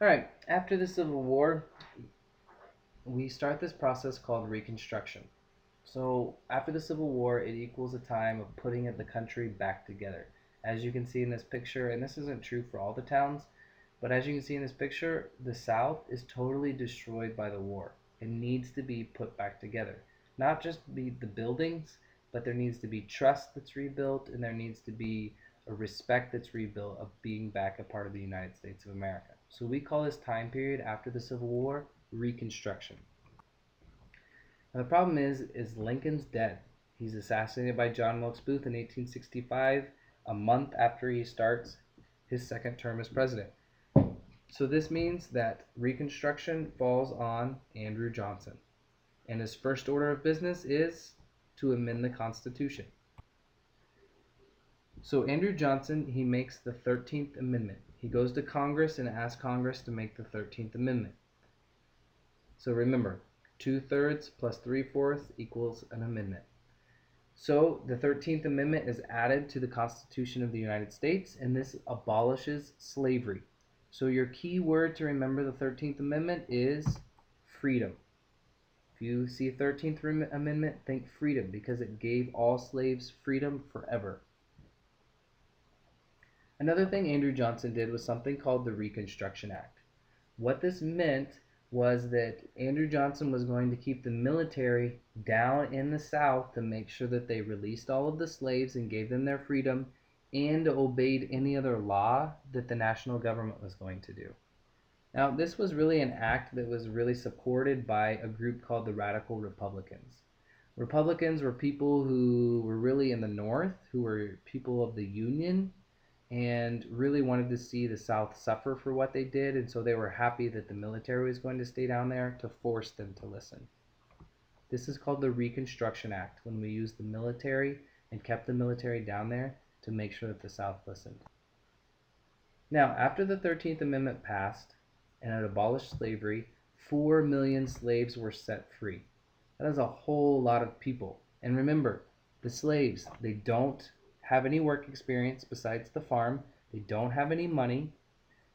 All right, after the Civil War, we start this process called Reconstruction. So, after the Civil War, it equals a time of putting the country back together. As you can see in this picture, and this isn't true for all the towns, but as you can see in this picture, the South is totally destroyed by the war. It needs to be put back together. Not just be the buildings, but there needs to be trust that's rebuilt, and there needs to be a respect that's rebuilt of being back a part of the United States of America. So we call this time period after the Civil War Reconstruction. Now the problem is Lincoln's dead. He's assassinated by John Wilkes Booth in 1865, a month after he starts his second term as president. So this means that Reconstruction falls on Andrew Johnson, and his first order of business is to amend the Constitution. So Andrew Johnson, he makes the 13th Amendment. He goes to Congress and asks Congress to make the 13th Amendment. So remember, 2/3 plus 3/4 equals an amendment. So the 13th Amendment is added to the Constitution of the United States, and this abolishes slavery. So your key word to remember the 13th Amendment is freedom. If you see 13th Amendment, think freedom, because it gave all slaves freedom forever. Another thing Andrew Johnson did was something called the Reconstruction Act. What this meant was that Andrew Johnson was going to keep the military down in the South to make sure that they released all of the slaves and gave them their freedom, and obeyed any other law that the national government was going to do. Now, this was really an act that was really supported by a group called the Radical Republicans. Republicans were people who were really in the North, who were people of the Union, and really wanted to see the South suffer for what they did, and so they were happy that the military was going to stay down there to force them to listen. This is called the Reconstruction Act, when we used the military and kept the military down there to make sure that the South listened. Now, after the 13th Amendment passed and it abolished slavery, 4 million slaves were set free. That is a whole lot of people. And remember, the slaves, they don't have any work experience besides the farm. They don't have any money.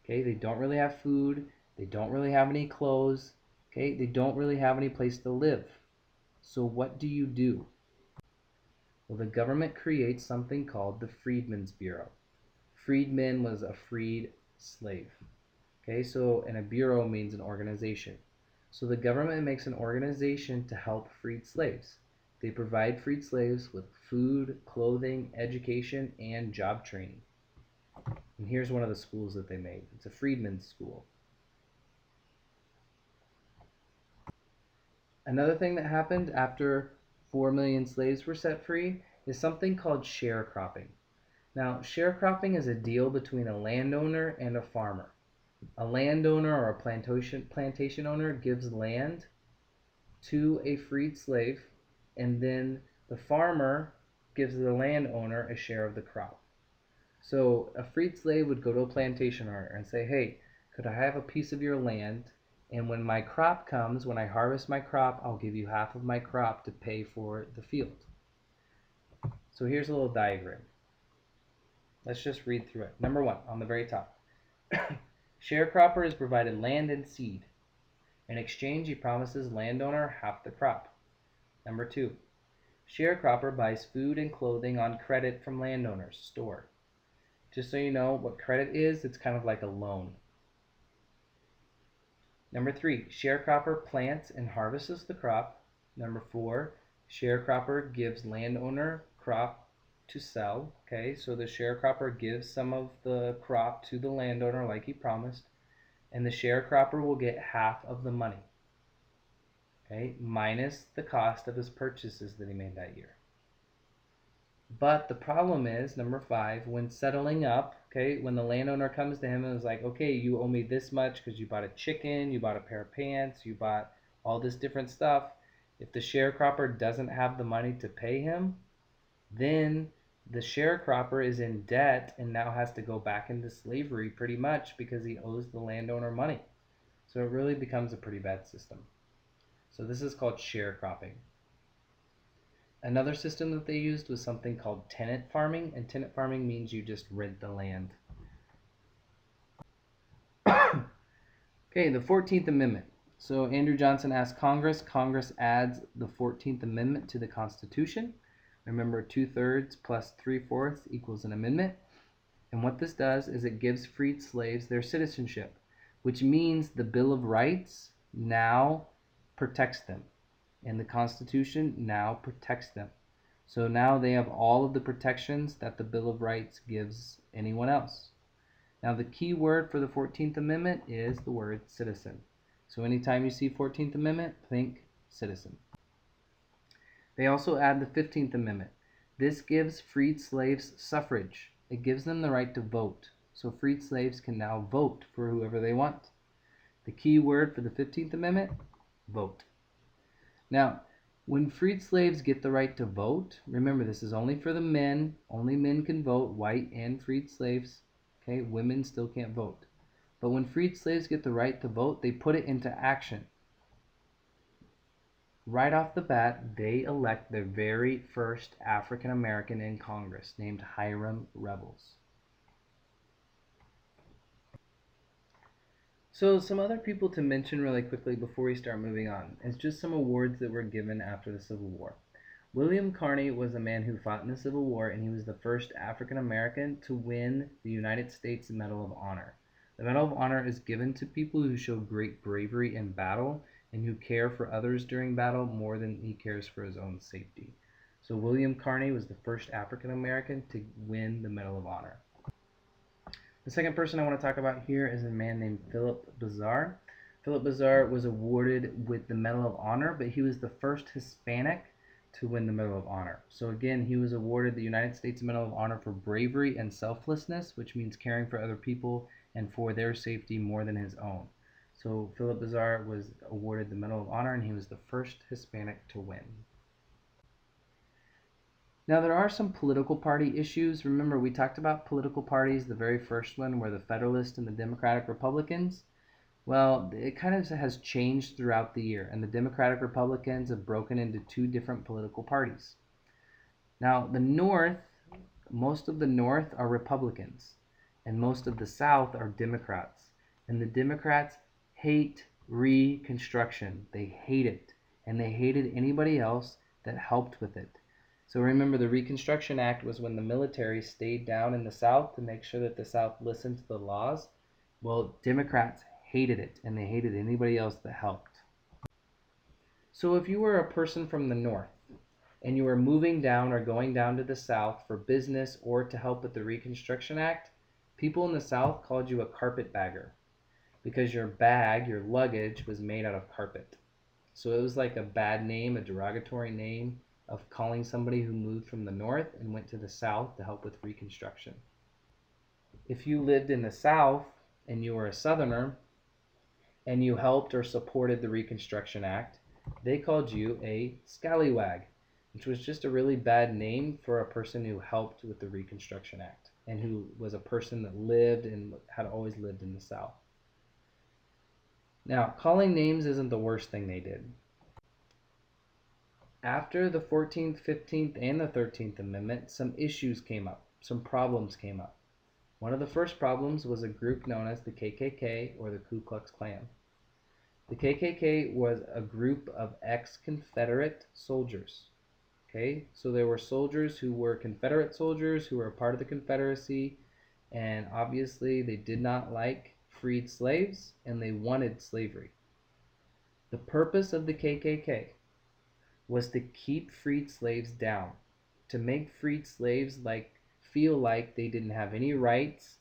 Okay, they don't really have food. They don't really have any clothes. Okay, they don't really have any place to live. So what do? Well, the government creates something called the Freedmen's Bureau. Freedman was a freed slave. Okay, so and a bureau means an organization. So the government makes an organization to help freed slaves. They provide freed slaves with food, clothing, education, and job training. And here's one of the schools that they made. It's a freedmen's school. Another thing that happened after 4 million slaves were set free is something called sharecropping. Now, sharecropping is a deal between a landowner and a farmer. A landowner or a plantation owner gives land to a freed slave, and then the farmer gives the landowner a share of the crop. So a freed slave would go to a plantation owner and say, hey, could I have a piece of your land? And when my crop comes, when I harvest my crop, I'll give you half of my crop to pay for the field. So here's a little diagram. Let's just read through it. Number 1, on the very top. Sharecropper is provided land and seed. In exchange, he promises landowner half the crop. Number 2, sharecropper buys food and clothing on credit from landowner's store. Just so you know what credit is, it's kind of like a loan. Number 3, sharecropper plants and harvests the crop. Number 4, sharecropper gives landowner crop to sell. Okay, so the sharecropper gives some of the crop to the landowner like he promised, and the sharecropper will get half of the money. Okay, minus the cost of his purchases that he made that year. But the problem is, number 5, when settling up, okay, when the landowner comes to him and is like, okay, you owe me this much because you bought a chicken, you bought a pair of pants, you bought all this different stuff. If the sharecropper doesn't have the money to pay him, then the sharecropper is in debt and now has to go back into slavery pretty much because he owes the landowner money. So it really becomes a pretty bad system. So this is called sharecropping. Another system that they used was something called tenant farming, and tenant farming means you just rent the land. Okay, the 14th Amendment. So Andrew Johnson asked Congress. Congress adds the 14th Amendment to the Constitution. Remember, 2/3 plus 3/4 equals an amendment. And what this does is it gives freed slaves their citizenship, which means the Bill of Rights now protects them, and the Constitution now protects them. So now they have all of the protections that the Bill of Rights gives anyone else. Now, the key word for the 14th Amendment is the word citizen. So anytime you see 14th Amendment, think citizen. They also add the 15th Amendment. This gives freed slaves suffrage. It gives them the right to vote. So freed slaves can now vote for whoever they want. The key word for the 15th Amendment, vote. Now, when freed slaves get the right to vote, remember this is only for the men. Only men can vote, white and freed slaves. Okay, women still can't vote. But when freed slaves get the right to vote, they put it into action. Right off the bat, they elect their very first African American in Congress, named Hiram Revels. So some other people to mention really quickly before we start moving on is just some awards that were given after the Civil War. William Carney was a man who fought in the Civil War, and he was the first African American to win the United States Medal of Honor. The Medal of Honor is given to people who show great bravery in battle and who care for others during battle more than he cares for his own safety. So William Carney was the first African American to win the Medal of Honor. The second person I want to talk about here is a man named Philip Bazar. Philip Bazar was awarded with the Medal of Honor, but he was the first Hispanic to win the Medal of Honor. So again, he was awarded the United States Medal of Honor for bravery and selflessness, which means caring for other people and for their safety more than his own. So Philip Bazar was awarded the Medal of Honor, and he was the first Hispanic to win. Now, there are some political party issues. Remember, we talked about political parties. The very first one were the Federalists and the Democratic Republicans. Well, it kind of has changed throughout the year, and the Democratic Republicans have broken into two different political parties. Now, the North, most of the North are Republicans, and most of the South are Democrats. And the Democrats hate Reconstruction. They hate it, and they hated anybody else that helped with it. So remember, the Reconstruction Act was when the military stayed down in the South to make sure that the South listened to the laws. Well, Democrats hated it, and they hated anybody else that helped. So if you were a person from the North and you were moving down or going down to the South for business or to help with the Reconstruction Act, people in the South called you a carpetbagger because your bag, your luggage, was made out of carpet. So it was like a bad name, a derogatory name of calling somebody who moved from the North and went to the South to help with Reconstruction. If you lived in the South and you were a Southerner and you helped or supported the Reconstruction Act, they called you a scallywag, which was just a really bad name for a person who helped with the Reconstruction Act and who was a person that lived and had always lived in the South. Now, calling names isn't the worst thing they did. After the 14th, 15th, and the 13th Amendment, some issues came up, some problems came up. One of the first problems was a group known as the KKK, or the Ku Klux Klan. The KKK was a group of ex-Confederate soldiers. Okay, so there were soldiers who were Confederate soldiers who were a part of the Confederacy, and obviously they did not like freed slaves and they wanted slavery. The purpose of the KKK was to keep freed slaves down, to make freed slaves feel like they didn't have any rights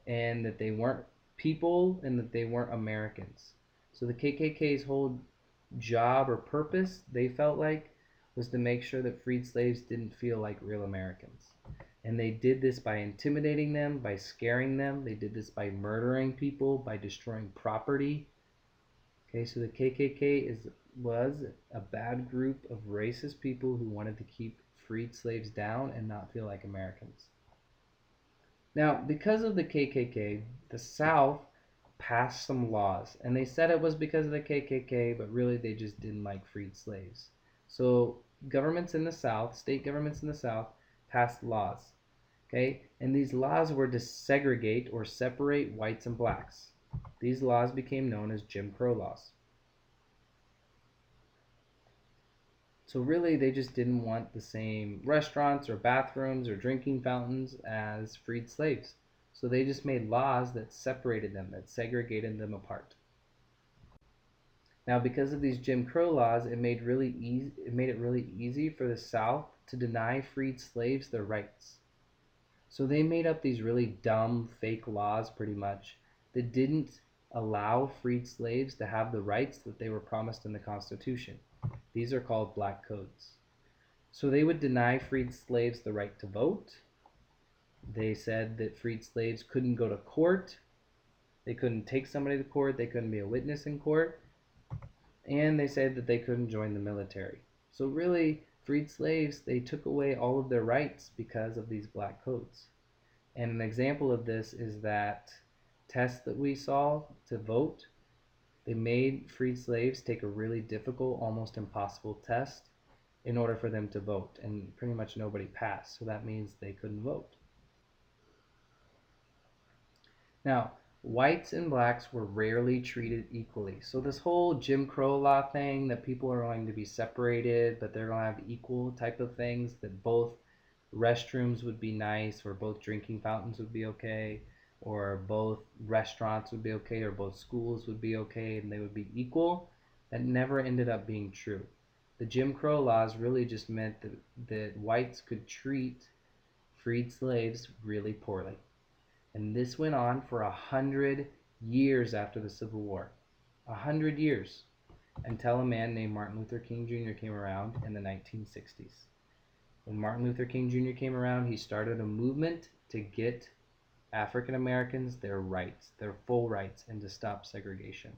and that they weren't people and that they weren't Americans. So the KKK's whole job or purpose, they felt like, was to make sure that freed slaves didn't feel like real Americans. And they did this by intimidating them, by scaring them. They did this by murdering people, by destroying property. Okay, so the KKK was a bad group of racist people who wanted to keep freed slaves down and not feel like Americans. Now, because of the KKK, the South passed some laws, and they said it was because of the KKK, but really they just didn't like freed slaves. So governments in the South, state governments in the South, passed laws. Okay, and these laws were to segregate or separate whites and blacks. These laws became known as Jim Crow laws. So really, they just didn't want the same restaurants or bathrooms or drinking fountains as freed slaves. So they just made laws that separated them, that segregated them apart. Now, because of these Jim Crow laws, it made it really easy for the South to deny freed slaves their rights. So they made up these really dumb, fake laws, pretty much, that didn't allow freed slaves to have the rights that they were promised in the Constitution. These are called black codes. So they would deny freed slaves the right to vote. They said that freed slaves couldn't go to court. They couldn't take somebody to court. They couldn't be a witness in court. And they said that they couldn't join the military. So really, freed slaves, they took away all of their rights because of these black codes. And an example of this is that test that we saw to vote. They made freed slaves take a really difficult, almost impossible test in order for them to vote, and pretty much nobody passed, so that means they couldn't vote. Now, whites and blacks were rarely treated equally. So this whole Jim Crow law thing that people are going to be separated, but they're going to have equal type of things, that both restrooms would be nice, or both drinking fountains would be okay, or both restaurants would be okay, or both schools would be okay, and they would be equal, that never ended up being true. The Jim Crow laws really just meant that whites could treat freed slaves really poorly. And this went on for 100 years after the Civil War. 100 years, until a man named Martin Luther King Jr. came around in the 1960s. When Martin Luther King Jr. came around, he started a movement to get African Americans their rights, their full rights, and to stop segregation.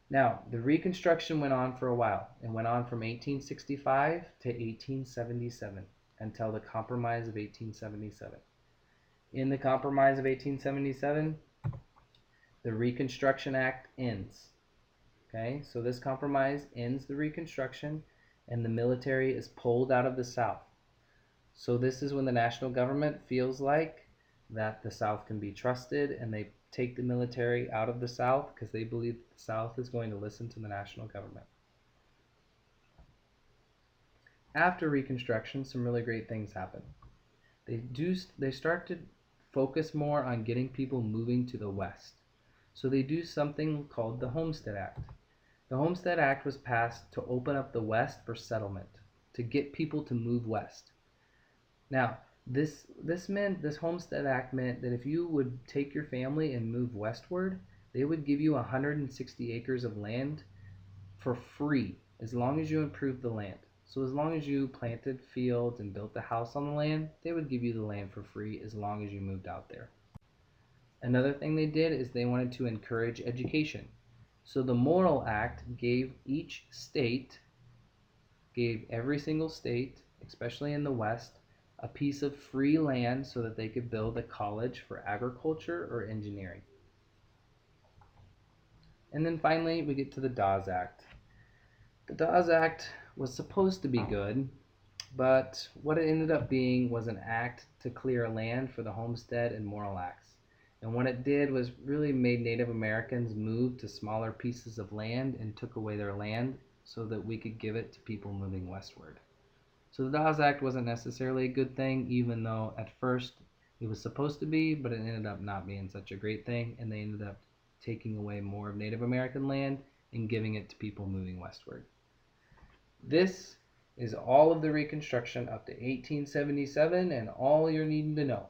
Now, the Reconstruction went on for a while. It went on from 1865 to 1877 until the Compromise of 1877. In the Compromise of 1877, the Reconstruction Act ends. Okay, so this compromise ends the Reconstruction, and the military is pulled out of the South. So this is when the national government feels like that the South can be trusted, and they take the military out of the South because they believe the South is going to listen to the national government. After Reconstruction, some really great things happen. They start to focus more on getting people moving to the West. So they do something called the Homestead Act. The Homestead Act was passed to open up the West for settlement, to get people to move west. Now, this Homestead Act meant that if you would take your family and move westward, they would give you 160 acres of land for free as long as you improved the land. So as long as you planted fields and built a house on the land, they would give you the land for free as long as you moved out there. Another thing they did is they wanted to encourage education. So the Morrill Act gave every single state, especially in the West, a piece of free land so that they could build a college for agriculture or engineering. And then finally, we get to the Dawes Act. The Dawes Act was supposed to be good, but what it ended up being was an act to clear land for the Homestead and Morrill Acts. And what it did was really made Native Americans move to smaller pieces of land and took away their land so that we could give it to people moving westward. So the Dawes Act wasn't necessarily a good thing, even though at first it was supposed to be, but it ended up not being such a great thing, and they ended up taking away more of Native American land and giving it to people moving westward. This is all of the Reconstruction up to 1877 and all you're needing to know.